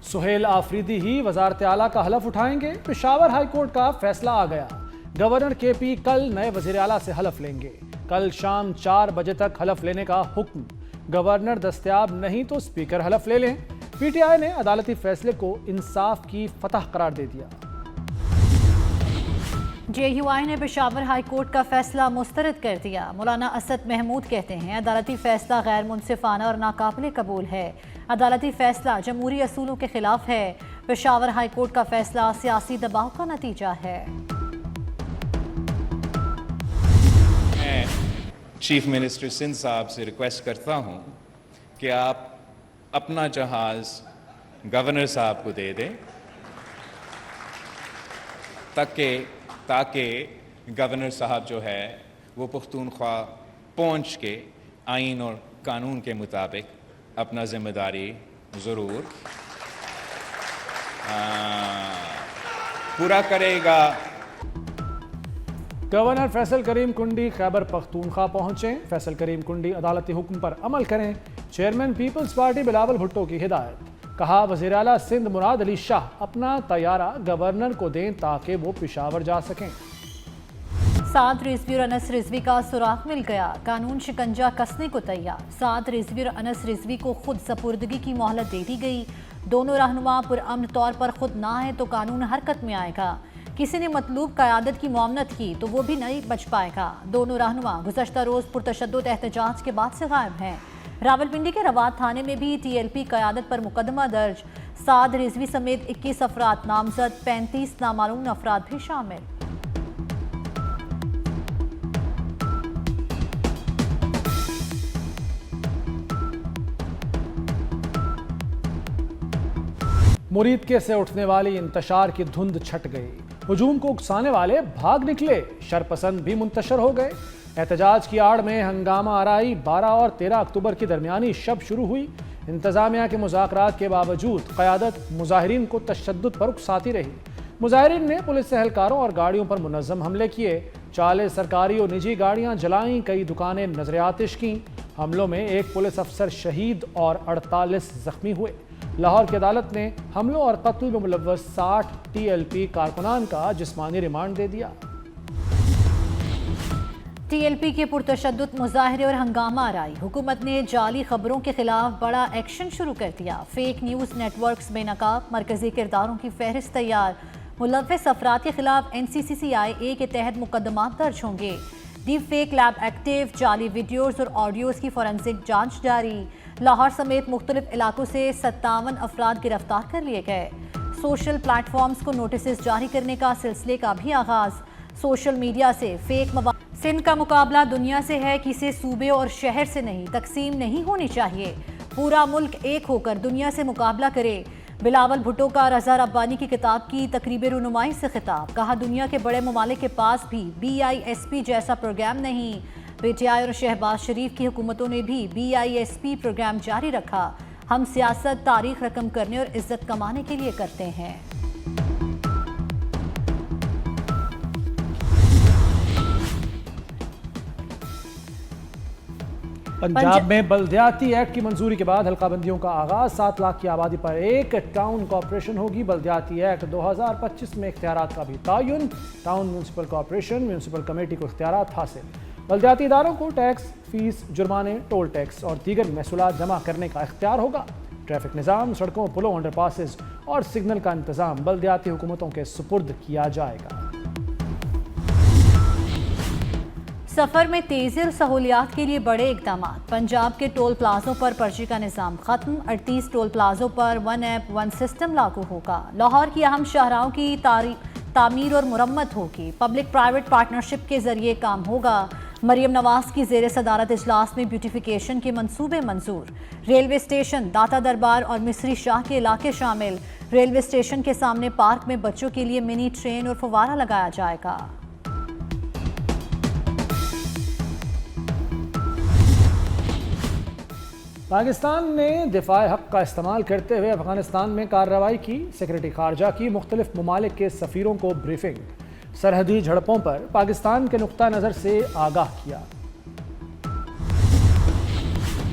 सुहेल आफरीदी ही वजारत आला का हलफ उठाएंगे। पेशावर हाई कोर्ट का फैसला आ गया। गवर्नर केपी कल नए वजीर आला से हलफ लेंगे। कल शाम 4 बजे तक हलफ लेने का हुक्म। गवर्नर दस्तयाब नहीं तो स्पीकर हलफ ले लें। पीटीआई ने अदालती फैसले को इंसाफ की फतह करार दे दिया। JUI ने पेशावर हाई कोर्ट का फैसला मुस्तरद कर दिया। मौलाना असद महमूद कहते हैं अदालती फैसला गैर मुनसिफाना और नाकाबिले कबूल है। अदालती फैसला जमहूरी असूलों के खिलाफ है। पेशावर हाई कोर्ट का फैसला सियासी दबाव का नतीजा है। मैं चीफ मिनिस्टर सिंध साहब से रिक्वेस्ट करता हूं कि आप अपना जहाज गवर्नर साहब को दे दें ताकि गवर्नर साहब जो है वो पुख्तूनख्वा पहुंच के आइन और कानून के मुताबिक अपना जिम्मेदारी ज़रूर पूरा करेगा। गवर्नर फैसल करीम कुंडी खैबर पख्तूनख्वा पहुंचे। फैसल करीम कुंडी अदालती हुक्म पर अमल करें। Chairman people's party Bilawal Bhutto की हिदायत। कहा वज़ीर आला सिंध मुराद अली शाह अपना तैयारा गवर्नर को दें ताकि वो पेशावर जा सकें। साद रिजवी और अनस रिजवी का सुराग मिल गया। कानून शिकंजा कसने को तैयार। साद रिजवी और अनस रिजवी को खुद सपुर्दगी की मोहलत दे दी गई। दोनों रहनुमा पुरअमन तौर पर खुद ना है तो कानून हरकत में आएगा। किसी ने मतलूब क़यादत की मुआवनत की तो वो भी नहीं बच पाएगा। दोनों रहनुमा गुज़श्ता रोज़ पुरतशद्दुद एहतजाज के बाद से गायब हैं। रावलपिंडी के रवात थाने में भी TLP क़यादत पर मुकदमा दर्ज। साद रिजवी समेत 21 अफराद नामजद, 35 नामालूम अफराद भी शामिल। मुरीदके से उठने वाली इंतशार की धुंध छट गई। हुजूम को उकसाने वाले भाग निकले। शरपसंद भी मुंतशर हो गए। एहतजाज की आड़ में हंगामा आराई 12 और 13 अक्टूबर की दरमियानी शब शुरू हुई। इंतजामिया के मुज़ाकरात के बावजूद क़यादत मुजाहिरीन को तशद्दुद पर उकसाती रही। मुजाहिरीन ने पुलिस एहलकारों और गाड़ियों पर मुनज़्ज़म हमले किए। 40 सरकारी और निजी गाड़ियाँ जलाईं। कई दुकानें नजर आतिश की। हमलों में एक पुलिस अफसर शहीद और 48 जख्मी हुए। लाहौर की अदालत ने हमलों और कत्ल में मुलव्वस 60 TLP कारकुनान का जिस्मानी रिमांड दे दिया। TLP के पुरतशद्दुद मुजाहरे और हंगामा आराई। हुकूमत ने जाली खबरों के खिलाफ बड़ा एक्शन शुरू कर दिया। फेक न्यूज़ नेटवर्क्स बेनकाब। मरकजी किरदारों की फहरिस्त तैयार। मुलव्वस अफराद के खिलाफ NCCCIA के तहत मुकदमात दर्ज होंगे। Deep fake lab active. जाली वीडियोज़ और ऑडियोज़ की फोरेंसिक जांच जारी। लाहौर समेत मुख्तलिफ इलाकों से 57 अफराद गिरफ्तार कर लिए गए। सोशल प्लेटफॉर्म्स को नोटिस जारी करने का सिलसिले का भी आगाज। सोशल मीडिया से फेक मवाद। सिंध का मुकाबला दुनिया से है, किसी सूबे और शहर से नहीं। तकसीम नहीं होनी चाहिए। पूरा मुल्क एक होकर दुनिया से मुकाबला करे। बिलावल भुट्टो का रज़ा रब्बानी की किताब की तकरीब रुनुमाई से खिताब। कहा दुनिया के बड़े ममालिक के पास भी BISP जैसा प्रोग्राम नहीं। PTI और शहबाज शरीफ की हुकूमतों ने भी BISP प्रोग्राम जारी रखा। हम सियासत तारीख रकम करने और इज्जत कमाने के लिए करते हैं। पंजाब में बल्दियाती एक्ट की मंजूरी के बाद हल्काबंदियों का आगाज। 7 लाख की आबादी पर एक टाउन कॉरपोरेशन होगी। बल्दियाती एक्ट 2025 में इख्तियारात का भी तयन। Town municipal corporation municipal committee को इख्तियारात हासिल। बल्दियाती इदारों को टैक्स, फीस, जुर्माने, टोल टैक्स और दीगर महसूलात जमा करने का इख्तियार होगा। ट्रैफिक निज़ाम, सड़कों, पुलों, अंडरपासेस और सिग्नल का इंतजाम बल्दियाती हुकूमतों के सुपुर्द किया जाएगा। सफ़र में तेज़ी और सहूलियात के लिए बड़े इकदाम। पंजाब के टोल प्लाजों पर पर्ची का निज़ाम खत्म। 38 टोल प्लाजों पर 1 ऐप 1 सिस्टम लागू होगा। लाहौर की अहम शाहराहों की तामीर और मुरम्मत होगी। पब्लिक प्राइवेट पार्टनरशिप के जरिए काम होगा। मरियम नवाज की ज़ेर सदारत इजलास में ब्यूटिफिकेशन के मंसूबे मंजूर। रेलवे स्टेशन, दाता दरबार और मिस्री शाह के इलाके शामिल। रेलवे स्टेशन के सामने पार्क में बच्चों के लिए मिनी ट्रेन और फव्वारा लगाया जाएगा। पाकिस्तान ने दिफाए हक का इस्तेमाल करते हुए अफगानिस्तान में कार्रवाई की। सेक्रेटरी खारजा की मुख्तलिफ ममालिक के सफ़ीरों को ब्रीफिंग। सरहदी झड़पों पर पाकिस्तान के नुक्ता नज़र से आगाह किया।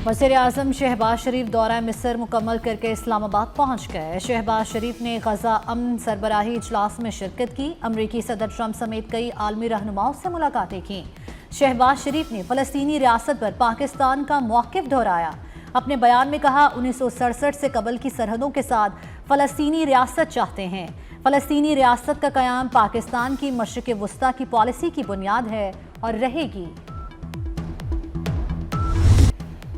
वज़ीर आज़म शहबाज शरीफ दौरा मिस्र मुकम्मल करके इस्लामाबाद पहुँच गए। शहबाज शरीफ ने गजा अमन सरबराही इजलास में शिरकत की। अमरीकी सदर ट्रंप समेत कई आलमी रहनुमाओं से मुलाकातें की। शहबाज शरीफ ने फ़लस्तीनी रियासत पर पाकिस्तान का मौक़िफ़ दोहराया। अपने बयान में कहा, 1967 से कबल की सरहदों के साथ फ़लस्तीनी रियासत चाहते हैं। फ़लस्तीनी रियासत का क़याम पाकिस्तान की मशरिक़ वस्ता की पॉलिसी की बुनियाद है और रहेगी।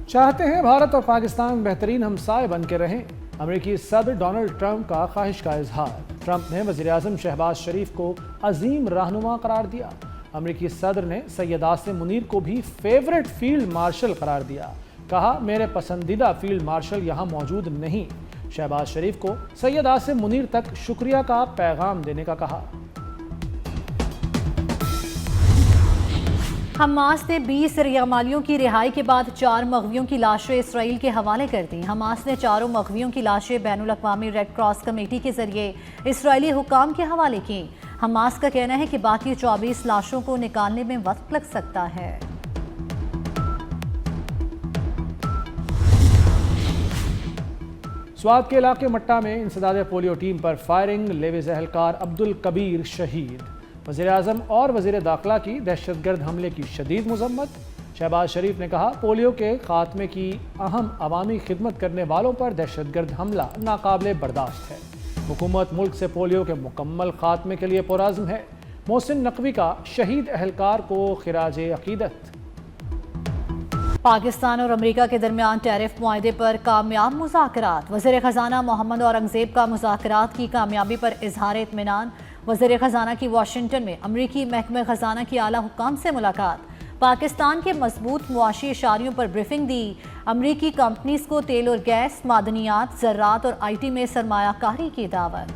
चाहते हैं भारत और पाकिस्तान बेहतरीन हमसाए बन के रहें। अमेरिकी सदर डोनाल्ड ट्रंप का ख्वाहिश का इजहार। ट्रंप ने वज़ीर आज़म शहबाज शरीफ को अजीम रहनुमा करार दिया। अमेरिकी सदर ने सैयद आसिम मुनीर को भी फेवरेट फील्ड मार्शल करार दिया। कहा, मेरे पसंदीदा फील्ड मार्शल यहाँ मौजूद नहीं। शहबाज शरीफ को सैयद आसिम मुनीर तक शुक्रिया का पैगाम देने का कहा। हमास ने 20 रियामालियों की रिहाई के बाद 4 मग़वियों की लाशें इसराइल के हवाले कर दी। हमास ने चारों मग़वियों की लाशें बैनुल अक़वामी रेड क्रॉस कमेटी के जरिए इसराइली हुकाम के हवाले की। हमास का कहना है कि बाकी 24 लाशों को निकालने में वक्त लग सकता है। स्वात के इलाके मट्टा में इंसदाद पोलियो टीम पर फायरिंग, लेविस एहलकार अब्दुल कबीर शहीद। वज़ीर आज़म और वज़ीर दाखिला की दहशतगर्द हमले की शदीद मज़म्मत। शहबाज शरीफ ने कहा, पोलियो के खात्मे की अहम अवामी खिदमत करने वालों पर दहशतगर्द हमला नाकाबिले बर्दाश्त है। हुकूमत मुल्क से पोलियो के मुकम्मल खात्मे के लिए पुरअज़्म है। मोहसिन नकवी का शहीद एहलकार को खिराज अकीदत। पाकिस्तान और अमेरिका के दरमियान टैरिफ मुआहदे पर कामयाब मुज़ाकरात। वज़ीर ख़जाना मोहम्मद औरंगज़ेब का मुज़ाकरात की कामयाबी पर इजहार इत्मीनान। वज़ीर ख़जाना की वाशिंगटन में अमरीकी महकमे ख़जाना की आला हुक्काम से मुलाकात। पाकिस्तान के मजबूत मुआशी इशारियों पर ब्रीफिंग दी। अमरीकी कंपनीज को तेल और गैस, मादनियात, ज़राअत और IT में सरमायाकारी की दावत।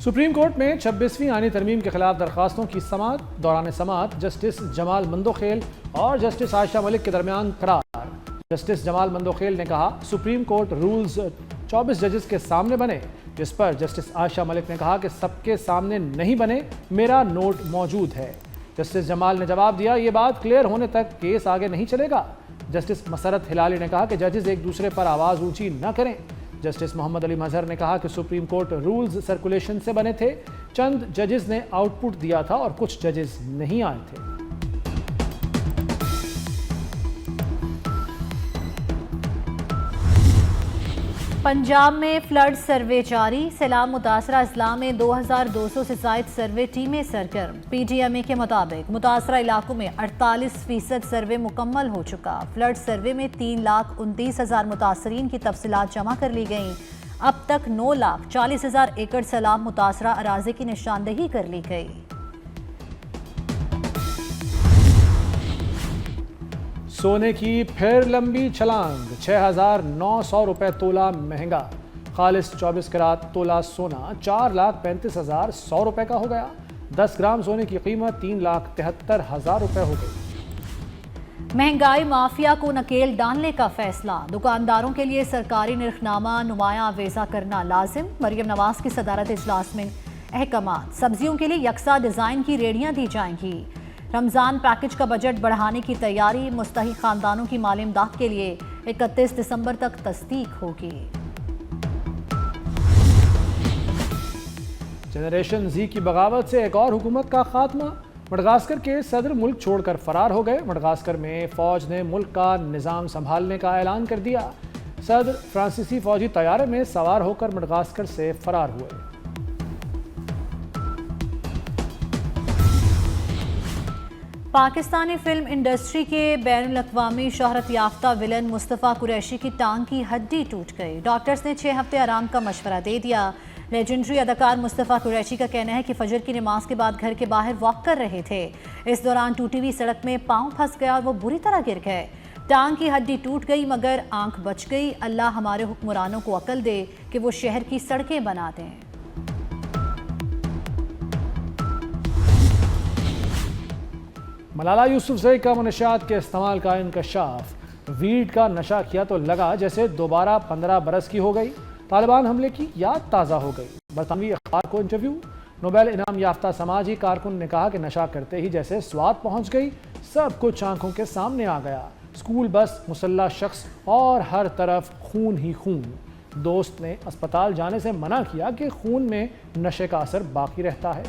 सुप्रीम कोर्ट में 26वीं आईनी तरमीम के खिलाफ दरखास्तों की समाअत। दौरान समाअत जस्टिस जमाल मंदोखेल और जस्टिस आयशा मलिक के दरमियान करार। जस्टिस जमाल मंदोखेल ने कहा, सुप्रीम कोर्ट रूल्स 24 जजेस के सामने बने, जिस पर जस्टिस आयशा मलिक ने कहा कि सबके सामने नहीं बने, मेरा नोट मौजूद है। जस्टिस जमाल ने जवाब दिया, ये बात क्लियर होने तक केस आगे नहीं चलेगा। जस्टिस मसरत हिलाली ने कहा कि जजेस एक दूसरे पर आवाज़ ऊंची न करें। जस्टिस मोहम्मद अली मजहर ने कहा कि सुप्रीम कोर्ट रूल्स सर्कुलेशन से बने थे, चंद जजेस ने आउटपुट दिया था और कुछ जजेस नहीं आए थे। पंजाब में फ्लड सर्वे जारी। सैलाब मुतासरा अजला में 2200 से ज़ायद सर्वे टीमें सरगर्म। PTMA के मुताबिक मुतासरा इलाकों में 48% सर्वे मुकम्मल हो चुका। फ्लड सर्वे में 3,29,000 मुतासरीन की तफसीलात जमा कर ली गईं। अब तक 9,40,000 एकड़ सैलाब मुतासरा अराज़ी की निशानदही कर ली गई। सोने की फिर लंबी छलांग, 6,900 रुपये तोला महंगा। खालिस 24 करात तोला सोना 4,35,100 रुपये का हो गया। 10 ग्राम सोने की कीमत 3,73,000 रुपये हो गई। महंगाई माफिया को नकेल डालने का फैसला। दुकानदारों के लिए सरकारी निर्खनामा नुमाया अवेजा करना लाजिम। मरियम नवाज की सदारत इजलास में अहकामात। सब्जियों के लिए यकसा डिज़ाइन की रेडियां दी जाएंगी। रमज़ान पैकेज का बजट बढ़ाने की तैयारी। मुस्तहिक खानदानों की माली इमदाद के लिए 31 दिसंबर तक तस्दीक होगी। जनरेशन Z की बगावत से एक और हुकूमत का खात्मा। मडगास्कर के सदर मुल्क छोड़कर फरार हो गए। मडगास्कर में फौज ने मुल्क का निज़ाम संभालने का ऐलान कर दिया। सदर फ्रांसीसी फौजी तैयारे में सवार होकर मडगास्कर से फरार हुए। पाकिस्तानी फिल्म इंडस्ट्री के बैनुल अक़वामी शोहरत याफ्ता विलन मुस्तफ़ा कुरैशी की टांग की हड्डी टूट गई। डॉक्टर्स ने 6 हफ्ते आराम का मशवरा दे दिया। लेजेंडरी अदाकार मुस्तफ़ा कुरैशी का कहना है कि फजर की नमाज के बाद घर के बाहर वॉक कर रहे थे। इस दौरान टूटी हुई सड़क में पाँव फंस गया और वो बुरी तरह गिर गए। टांग की हड्डी टूट गई मगर आंख बच गई। अल्लाह हमारे हुक्मरानों को अकल दे कि वो शहर की सड़कें बना दें। मलाला यूसुफजई का मनशियात के इस्तेमाल का इंकशाफ। वीड का नशा किया तो लगा जैसे दोबारा 15 बरस की हो गई। तालिबान हमले की याद ताज़ा हो गई। बरतानवी अखबार को इंटरव्यू। नोबेल इनाम याफ्ता समाजी कारकुन ने कहा कि नशा करते ही जैसे स्वाद पहुंच गई, सब कुछ आंखों के सामने आ गया। स्कूल बस, मुसल्ला शख्स और हर तरफ खून ही खून। दोस्त ने अस्पताल जाने से मना किया कि खून में नशे का असर बाकी रहता है।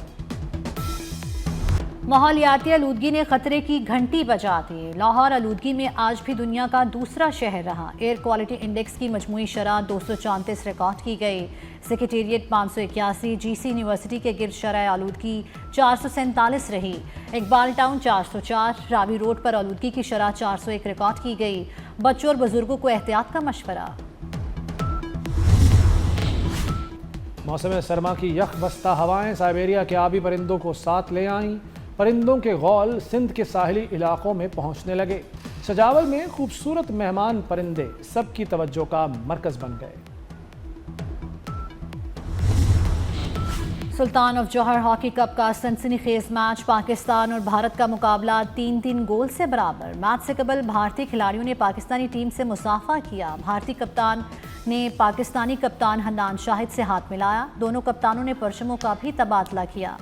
माहौलियाती आलूदगी ने खतरे की घंटी बजा दी। लाहौर आलूदगी में आज भी दुनिया का दूसरा शहर रहा। एयर क्वालिटी इंडेक्स की मजमूई शरह 234 रिकॉर्ड की गई। सेक्रेटेरिएट 581, जीसी यूनिवर्सिटी के गिर्द शरह आलूदगी 447 रही। इकबाल टाउन 404, रावी रोड पर आलूदगी की शरह 401 रिकॉर्ड की गई। बच्चों और बुजुर्गों को एहतियात का मशवरा। मौसम सरमा की यख बस्ता हवाएं साइबेरिया के आबी परिंदों को साथ ले आईं। परिंदों के गौल सिंध के साहिली इलाकों में पहुंचने लगे। सजावल में खूबसूरत मेहमान परिंदे सबकी तवज्जो का मरकज बन गए। सुल्तान ऑफ जौहर हॉकी कप का सनसनीखेज मैच, पाकिस्तान और भारत का मुकाबला 3-3 गोल से बराबर। मैच से कबल भारतीय खिलाड़ियों ने पाकिस्तानी टीम से मुसाफा किया। भारतीय कप्तान ने पाकिस्तानी कप्तान हन्नान शाहिद से हाथ मिलाया। दोनों कप्तानों ने परचमों का भी तबादला किया।